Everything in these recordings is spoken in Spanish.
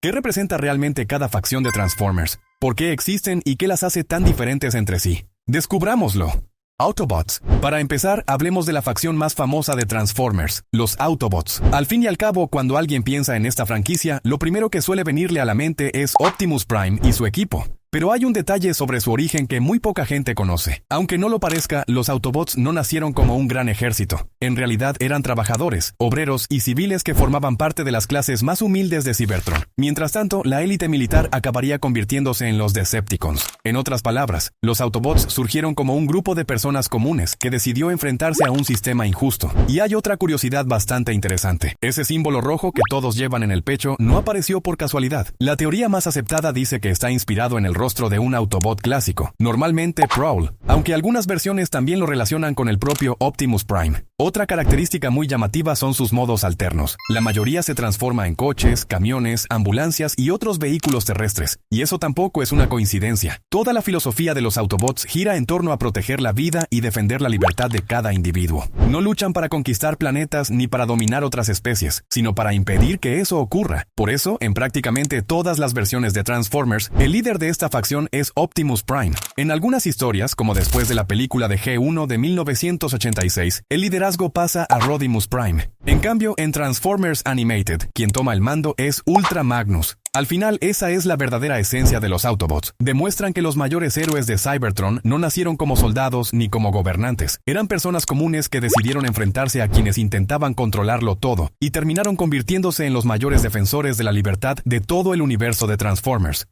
¿Qué representa realmente cada facción de Transformers? ¿Por qué existen y qué las hace tan diferentes entre sí? Descubrámoslo. Autobots. Para empezar, hablemos de la facción más famosa de Transformers, los Autobots. Al fin y al cabo, cuando alguien piensa en esta franquicia, lo primero que suele venirle a la mente es Optimus Prime y su equipo. Pero hay un detalle sobre su origen que muy poca gente conoce. Aunque no lo parezca, los Autobots no nacieron como un gran ejército. En realidad eran trabajadores, obreros y civiles que formaban parte de las clases más humildes de Cybertron. Mientras tanto, la élite militar acabaría convirtiéndose en los Decepticons. En otras palabras, los Autobots surgieron como un grupo de personas comunes que decidió enfrentarse a un sistema injusto. Y hay otra curiosidad bastante interesante. Ese símbolo rojo que todos llevan en el pecho no apareció por casualidad. La teoría más aceptada dice que está inspirado en el rostro de un Autobot clásico, normalmente Prowl, aunque algunas versiones también lo relacionan con el propio Optimus Prime. Otra característica muy llamativa son sus modos alternos. La mayoría se transforma en coches, camiones, ambulancias y otros vehículos terrestres, y eso tampoco es una coincidencia. Toda la filosofía de los Autobots gira en torno a proteger la vida y defender la libertad de cada individuo. No luchan para conquistar planetas ni para dominar otras especies, sino para impedir que eso ocurra. Por eso, en prácticamente todas las versiones de Transformers, el líder de esta facción es Optimus Prime. En algunas historias, como después de la película de G1 de 1986, el liderazgo pasa a Rodimus Prime. En cambio, en Transformers Animated, quien toma el mando es Ultra Magnus. Al final, esa es la verdadera esencia de los Autobots. Demuestran que los mayores héroes de Cybertron no nacieron como soldados ni como gobernantes. Eran personas comunes que decidieron enfrentarse a quienes intentaban controlarlo todo, y terminaron convirtiéndose en los mayores defensores de la libertad de todo el universo de Transformers.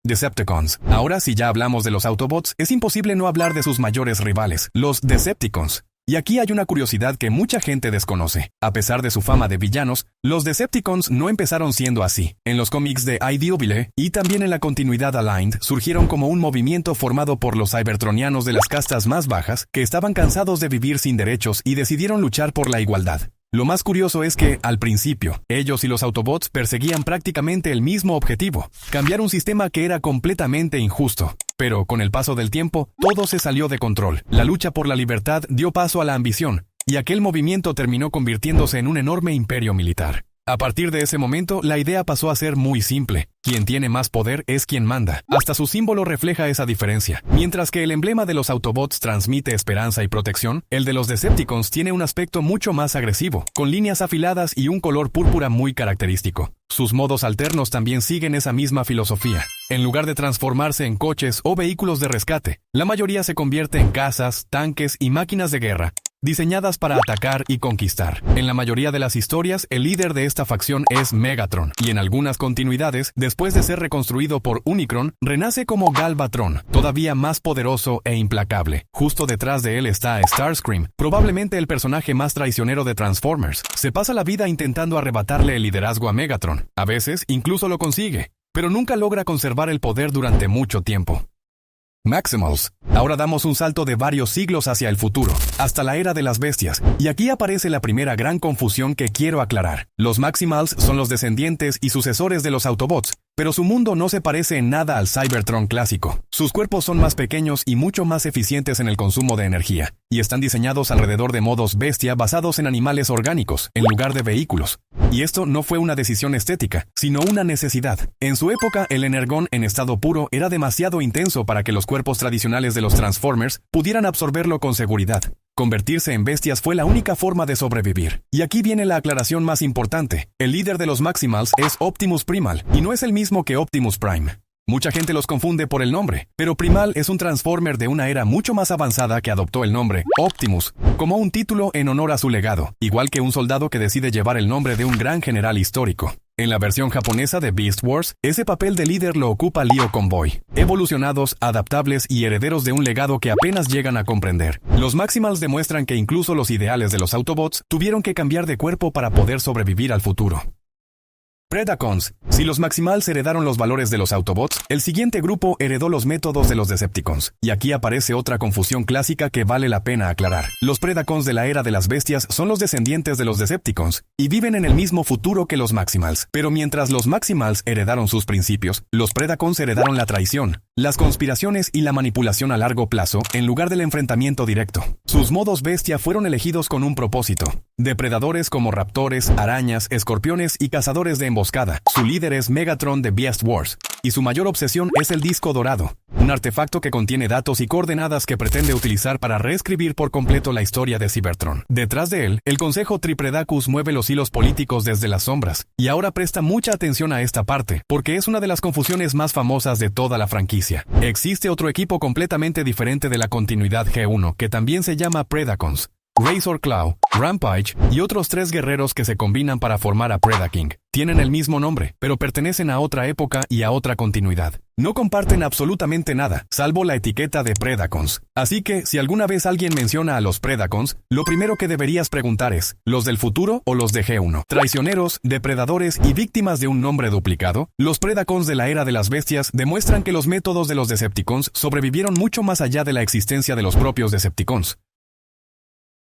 Decepticons. Ahora, si ya hablamos de los Autobots, es imposible no hablar de sus mayores rivales, los Decepticons. Y aquí hay una curiosidad que mucha gente desconoce. A pesar de su fama de villanos, los Decepticons no empezaron siendo así. En los cómics de Ideoville y también en la continuidad Aligned, surgieron como un movimiento formado por los cybertronianos de las castas más bajas que estaban cansados de vivir sin derechos y decidieron luchar por la igualdad. Lo más curioso es que, al principio, ellos y los Autobots perseguían prácticamente el mismo objetivo: cambiar un sistema que era completamente injusto. Pero, con el paso del tiempo, todo se salió de control. La lucha por la libertad dio paso a la ambición, y aquel movimiento terminó convirtiéndose en un enorme imperio militar. A partir de ese momento, la idea pasó a ser muy simple. Quien tiene más poder es quien manda. Hasta su símbolo refleja esa diferencia. Mientras que el emblema de los Autobots transmite esperanza y protección, el de los Decepticons tiene un aspecto mucho más agresivo, con líneas afiladas y un color púrpura muy característico. Sus modos alternos también siguen esa misma filosofía. En lugar de transformarse en coches o vehículos de rescate, la mayoría se convierte en casas, tanques y máquinas de guerra, diseñadas para atacar y conquistar. En la mayoría de las historias, el líder de esta facción es Megatron, y en algunas continuidades, después de ser reconstruido por Unicron, renace como Galvatron, todavía más poderoso e implacable. Justo detrás de él está Starscream, probablemente el personaje más traicionero de Transformers. Se pasa la vida intentando arrebatarle el liderazgo a Megatron. A veces, incluso lo consigue, pero nunca logra conservar el poder durante mucho tiempo. Maximals. Ahora damos un salto de varios siglos hacia el futuro, hasta la era de las bestias, y aquí aparece la primera gran confusión que quiero aclarar. Los Maximals son los descendientes y sucesores de los Autobots, pero su mundo no se parece en nada al Cybertron clásico. Sus cuerpos son más pequeños y mucho más eficientes en el consumo de energía, y están diseñados alrededor de modos bestia basados en animales orgánicos, en lugar de vehículos. Y esto no fue una decisión estética, sino una necesidad. En su época, el energón en estado puro era demasiado intenso para que los cuerpos tradicionales de los Transformers pudieran absorberlo con seguridad. Convertirse en bestias fue la única forma de sobrevivir. Y aquí viene la aclaración más importante. El líder de los Maximals es Optimus Primal, y no es el mismo que Optimus Prime. Mucha gente los confunde por el nombre, pero Primal es un Transformer de una era mucho más avanzada que adoptó el nombre Optimus como un título en honor a su legado, igual que un soldado que decide llevar el nombre de un gran general histórico. En la versión japonesa de Beast Wars, ese papel de líder lo ocupa Leo Convoy, evolucionados, adaptables y herederos de un legado que apenas llegan a comprender. Los Maximals demuestran que incluso los ideales de los Autobots tuvieron que cambiar de cuerpo para poder sobrevivir al futuro. Predacons. Si los Maximals heredaron los valores de los Autobots, el siguiente grupo heredó los métodos de los Decepticons. Y aquí aparece otra confusión clásica que vale la pena aclarar. Los Predacons de la era de las bestias son los descendientes de los Decepticons, y viven en el mismo futuro que los Maximals. Pero mientras los Maximals heredaron sus principios, los Predacons heredaron la traición, las conspiraciones y la manipulación a largo plazo, en lugar del enfrentamiento directo. Sus modos bestia fueron elegidos con un propósito: depredadores como raptores, arañas, escorpiones y cazadores de emboscada. Su líder es Megatron de Beast Wars, y su mayor obsesión es el disco dorado, un artefacto que contiene datos y coordenadas que pretende utilizar para reescribir por completo la historia de Cybertron. Detrás de él, el Consejo Tripredacus mueve los hilos políticos desde las sombras, y ahora presta mucha atención a esta parte, porque es una de las confusiones más famosas de toda la franquicia. Existe otro equipo completamente diferente de la continuidad G1, que también se llama Predacons. Razor Claw, Rampage y otros 3 guerreros que se combinan para formar a Predaking. Tienen el mismo nombre, pero pertenecen a otra época y a otra continuidad. No comparten absolutamente nada, salvo la etiqueta de Predacons. Así que, si alguna vez alguien menciona a los Predacons, lo primero que deberías preguntar es, ¿los del futuro o los de G1? Traicioneros, depredadores y víctimas de un nombre duplicado, los Predacons de la Era de las Bestias demuestran que los métodos de los Decepticons sobrevivieron mucho más allá de la existencia de los propios Decepticons.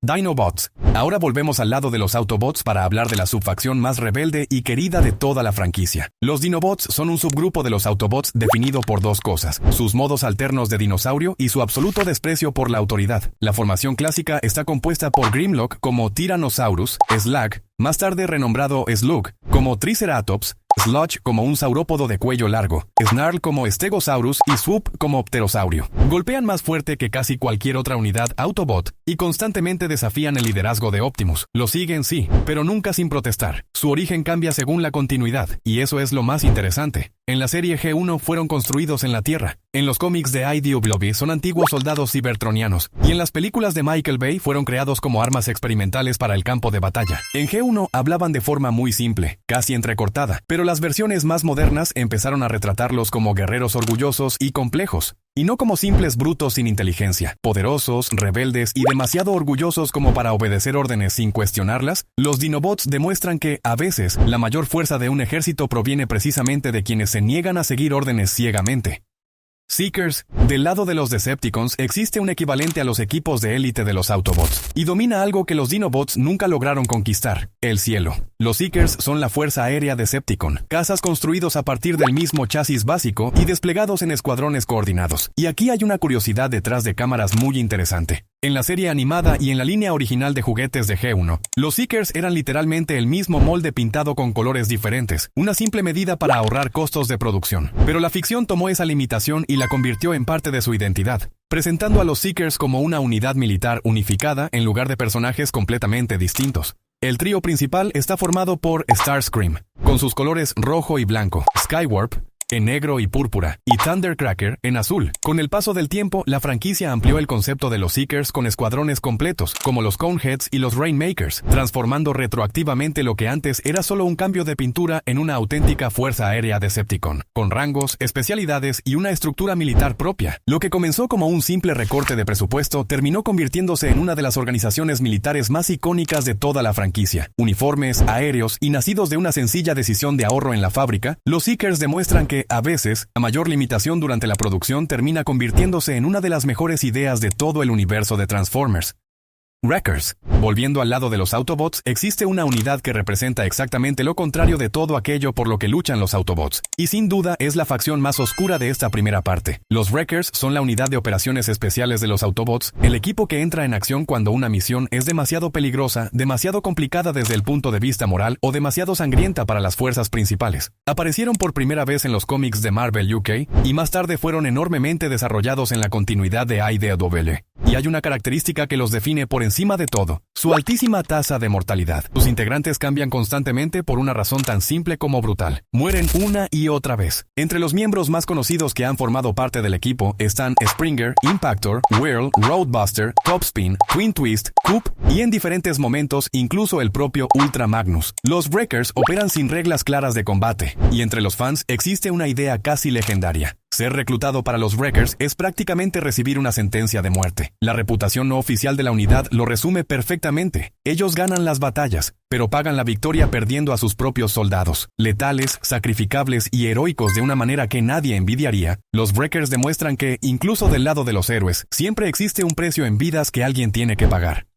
Dinobots. Ahora volvemos al lado de los Autobots para hablar de la subfacción más rebelde y querida de toda la franquicia. Los Dinobots son un subgrupo de los Autobots definido por 2 cosas: sus modos alternos de dinosaurio y su absoluto desprecio por la autoridad. La formación clásica está compuesta por Grimlock como Tyrannosaurus, Slag, más tarde renombrado Slug, como Triceratops, Sludge como un saurópodo de cuello largo, Snarl como Stegosaurus y Swoop como pterosaurio. Golpean más fuerte que casi cualquier otra unidad Autobot y constantemente desafían el liderazgo de Optimus. Lo siguen, sí, pero nunca sin protestar. Su origen cambia según la continuidad, y eso es lo más interesante. En la serie G1 fueron construidos en la Tierra. En los cómics de IDW son antiguos soldados cibertronianos, y en las películas de Michael Bay fueron creados como armas experimentales para el campo de batalla. En G1 hablaban de forma muy simple, casi entrecortada, pero las versiones más modernas empezaron a retratarlos como guerreros orgullosos y complejos, y no como simples brutos sin inteligencia, poderosos, rebeldes y demasiado orgullosos como para obedecer órdenes sin cuestionarlas. Los Dinobots demuestran que, a veces, la mayor fuerza de un ejército proviene precisamente de quienes se niegan a seguir órdenes ciegamente. Seekers. Del lado de los Decepticons existe un equivalente a los equipos de élite de los Autobots, y domina algo que los Dinobots nunca lograron conquistar: el cielo. Los Seekers son la Fuerza Aérea Decepticon, cazas construidos a partir del mismo chasis básico y desplegados en escuadrones coordinados. Y aquí hay una curiosidad detrás de cámaras muy interesante. En la serie animada y en la línea original de juguetes de G1, los Seekers eran literalmente el mismo molde pintado con colores diferentes, una simple medida para ahorrar costos de producción. Pero la ficción tomó esa limitación y la convirtió en parte de su identidad, presentando a los Seekers como una unidad militar unificada en lugar de personajes completamente distintos. El trío principal está formado por Starscream, con sus colores rojo y blanco, Skywarp, en negro y púrpura, y Thundercracker en azul. Con el paso del tiempo, la franquicia amplió el concepto de los Seekers con escuadrones completos, como los Coneheads y los Rainmakers, transformando retroactivamente lo que antes era solo un cambio de pintura en una auténtica fuerza aérea Decepticon, con rangos, especialidades y una estructura militar propia. Lo que comenzó como un simple recorte de presupuesto terminó convirtiéndose en una de las organizaciones militares más icónicas de toda la franquicia. Uniformes, aéreos y nacidos de una sencilla decisión de ahorro en la fábrica, los Seekers demuestran que, a veces, la mayor limitación durante la producción termina convirtiéndose en una de las mejores ideas de todo el universo de Transformers. Wreckers. Volviendo al lado de los Autobots, existe una unidad que representa exactamente lo contrario de todo aquello por lo que luchan los Autobots, y sin duda es la facción más oscura de esta primera parte. Los Wreckers son la unidad de operaciones especiales de los Autobots, el equipo que entra en acción cuando una misión es demasiado peligrosa, demasiado complicada desde el punto de vista moral o demasiado sangrienta para las fuerzas principales. Aparecieron por primera vez en los cómics de Marvel UK, y más tarde fueron enormemente desarrollados en la continuidad de IDW. Y hay una característica que los define por encima de todo: su altísima tasa de mortalidad. Sus integrantes cambian constantemente por una razón tan simple como brutal: mueren una y otra vez. Entre los miembros más conocidos que han formado parte del equipo están Springer, Impactor, Whirl, Roadbuster, Topspin, Twin Twist, Coop y en diferentes momentos incluso el propio Ultra Magnus. Los Wreckers operan sin reglas claras de combate, y entre los fans existe una idea casi legendaria: ser reclutado para los Wreckers es prácticamente recibir una sentencia de muerte. La reputación no oficial de la unidad lo resume perfectamente. Ellos ganan las batallas, pero pagan la victoria perdiendo a sus propios soldados. Letales, sacrificables y heroicos de una manera que nadie envidiaría, los Wreckers demuestran que, incluso del lado de los héroes, siempre existe un precio en vidas que alguien tiene que pagar.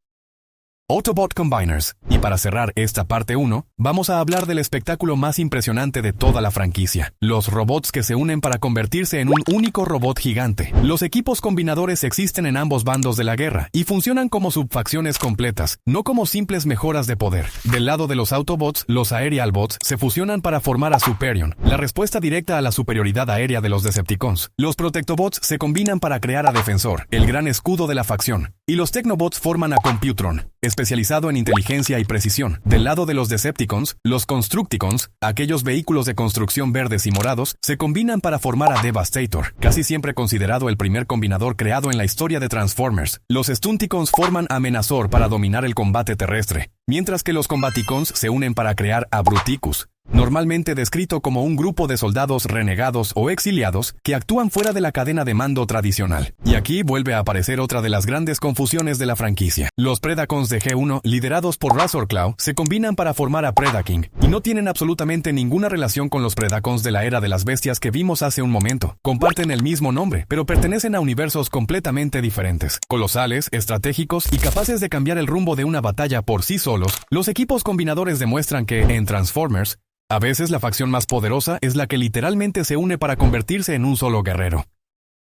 Autobot Combiners. Y para cerrar esta parte 1, vamos a hablar del espectáculo más impresionante de toda la franquicia. Los robots que se unen para convertirse en un único robot gigante. Los equipos combinadores existen en ambos bandos de la guerra y funcionan como subfacciones completas, no como simples mejoras de poder. Del lado de los Autobots, los Aerial Bots se fusionan para formar a Superion, la respuesta directa a la superioridad aérea de los Decepticons. Los Protectobots se combinan para crear a Defensor, el gran escudo de la facción. Y los Technobots forman a Computron, especializado en inteligencia y precisión. Del lado de los Decepticons, los Constructicons, aquellos vehículos de construcción verdes y morados, se combinan para formar a Devastator, casi siempre considerado el primer combinador creado en la historia de Transformers. Los Stunticons forman a Menazor para dominar el combate terrestre, mientras que los Combaticons se unen para crear a Bruticus, normalmente descrito como un grupo de soldados renegados o exiliados que actúan fuera de la cadena de mando tradicional. Y aquí vuelve a aparecer otra de las grandes confusiones de la franquicia. Los Predacons de G1, liderados por Razorclaw, se combinan para formar a Predaking, y no tienen absolutamente ninguna relación con los Predacons de la era de las bestias que vimos hace un momento. Comparten el mismo nombre, pero pertenecen a universos completamente diferentes. Colosales, estratégicos y capaces de cambiar el rumbo de una batalla por sí solos, los equipos combinadores demuestran que, en Transformers, a veces la facción más poderosa es la que literalmente se une para convertirse en un solo guerrero.